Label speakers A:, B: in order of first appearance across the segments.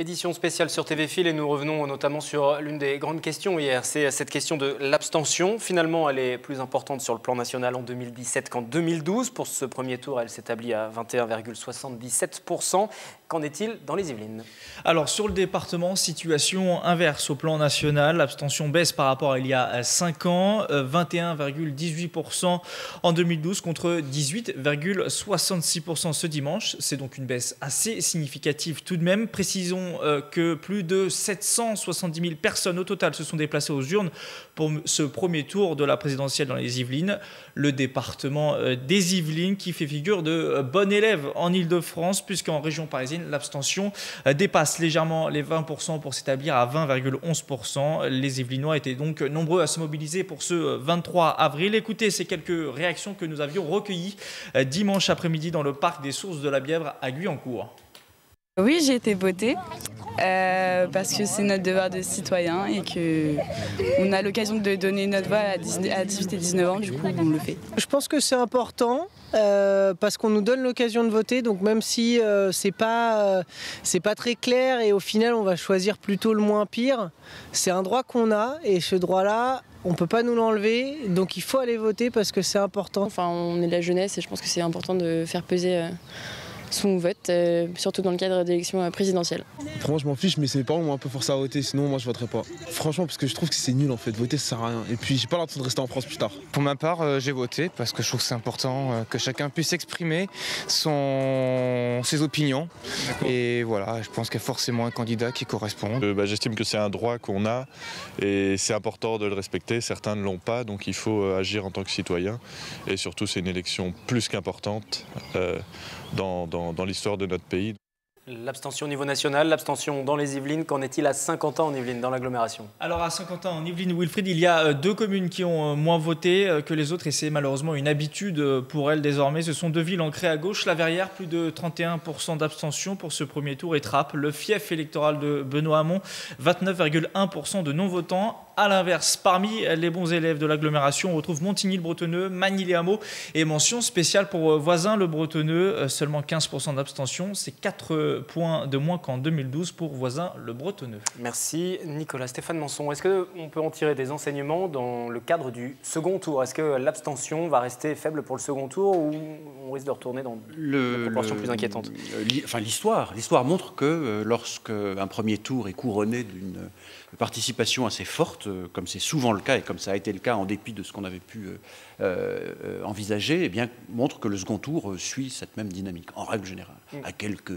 A: Édition spéciale sur TV Fil et nous revenons notamment sur l'une des grandes questions hier, c'est cette question de l'abstention. Finalement, elle est plus importante sur le plan national en 2017 qu'en 2012. Pour ce premier tour, elle s'établit à 21,77%. Qu'en est-il dans les Yvelines?
B: Alors sur le département, situation inverse au plan national. L'abstention baisse par rapport à il y a 5 ans, 21,18% en 2012 contre 18,66% ce dimanche. C'est donc une baisse assez significative tout de même. Précisons que plus de 770 000 personnes au total se sont déplacées aux urnes pour ce premier tour de la présidentielle dans les Yvelines. Le département des Yvelines qui fait figure de bon élève en Ile-de-France, puisqu'en région parisienne, l'abstention dépasse légèrement les 20% pour s'établir à 20,11%. Les Yvelinois étaient donc nombreux à se mobiliser pour ce 23 avril. Écoutez ces quelques réactions que nous avions recueillies dimanche après-midi dans le parc des Sources de la Bièvre à Guyancourt.
C: Oui, j'ai été votée parce que c'est notre devoir de citoyen et qu'on a l'occasion de donner notre voix à 18 et 19 ans, du coup on le fait.
D: Je pense que c'est important parce qu'on nous donne l'occasion de voter, donc même si c'est pas très clair et au final on va choisir plutôt le moins pire, c'est un droit qu'on a et ce droit-là, on ne peut pas nous l'enlever, donc il faut aller voter parce que c'est important.
E: Enfin, on est de la jeunesse et je pense que c'est important de faire peser son vote, surtout dans le cadre d'élections présidentielles.
F: Franchement, je m'en fiche, mais mes parents m'ont un peu forcé à voter, sinon moi je voterais pas. Franchement, parce que je trouve que c'est nul en fait, voter ça sert à rien. Et puis j'ai pas l'intention de rester en France plus tard.
G: Pour ma part, j'ai voté parce que je trouve que c'est important que chacun puisse exprimer ses opinions. Et voilà, je pense qu'il y a forcément un candidat qui correspond.
H: J'estime que c'est un droit qu'on a et c'est important de le respecter. Certains ne l'ont pas, donc il faut agir en tant que citoyen. Et surtout, c'est une élection plus qu'importante dans l'histoire de notre pays.
A: L'abstention au niveau national, l'abstention dans les Yvelines, qu'en est-il à Saint-Quentin en Yvelines, dans l'agglomération?
B: Alors à Saint-Quentin en Yvelines, Wilfried, il y a 2 communes qui ont moins voté que les autres et c'est malheureusement une habitude pour elles désormais. Ce sont 2 villes ancrées à gauche, La Verrière, plus de 31% d'abstention pour ce premier tour et Trappes, le fief électoral de Benoît Hamon, 29,1% de non-votants. À l'inverse, parmi les bons élèves de l'agglomération, on retrouve Montigny-le-Bretonneux, Magny-les-Hameaux et mention spéciale pour Voisin-le-Bretonneux, seulement 15% d'abstention, c'est 4 points de moins qu'en 2012 pour Voisin-le-Bretonneux.
A: Merci Nicolas. Stéphane Manson, est-ce qu'on peut en tirer des enseignements dans le cadre du second tour? Est-ce que l'abstention va rester faible pour le second tour ou on risque de retourner dans des proportions plus inquiétantes?
I: L'histoire montre que lorsque un premier tour est couronné d'une participation assez forte, comme c'est souvent le cas et comme ça a été le cas en dépit de ce qu'on avait pu envisager, eh bien, montre que le second tour suit cette même dynamique, en règle générale, à quelques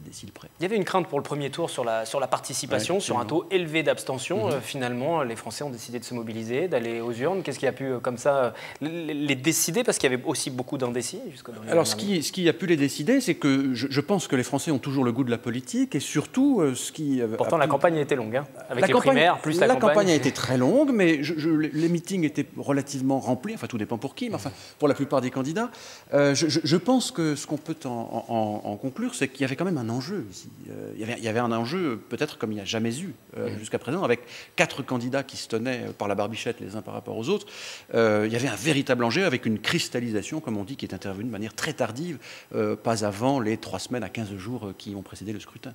I: déciles près.
A: Il y avait une crainte pour le premier tour sur la participation, sur un taux élevé d'abstention. Finalement, les Français ont décidé de se mobiliser, d'aller aux urnes. Qu'est-ce qui a pu, comme ça, les décider? Parce qu'il y avait aussi beaucoup d'indécis.
I: Alors, ce qui a pu les décider, c'est que je pense que les Français ont toujours le goût de la politique et surtout, ce qui...
A: Pourtant, la campagne a été longue, hein, avec les primaires, plus la campagne.
I: La campagne a été très longue, mais les meetings étaient relativement remplis. Enfin, tout dépend pour qui, mais enfin, pour la plupart des candidats. Je pense que ce qu'on peut en conclure, c'est qu'il y avait quand même un enjeu ici. Il y avait un enjeu peut-être comme il n'y a jamais eu jusqu'à présent, avec 4 candidats qui se tenaient par la barbichette les uns par rapport aux autres. Il y avait un véritable enjeu avec une cristallisation, comme on dit, qui est intervenue de manière très tardive, pas avant les 3 semaines à 15 jours qui ont précédé le scrutin.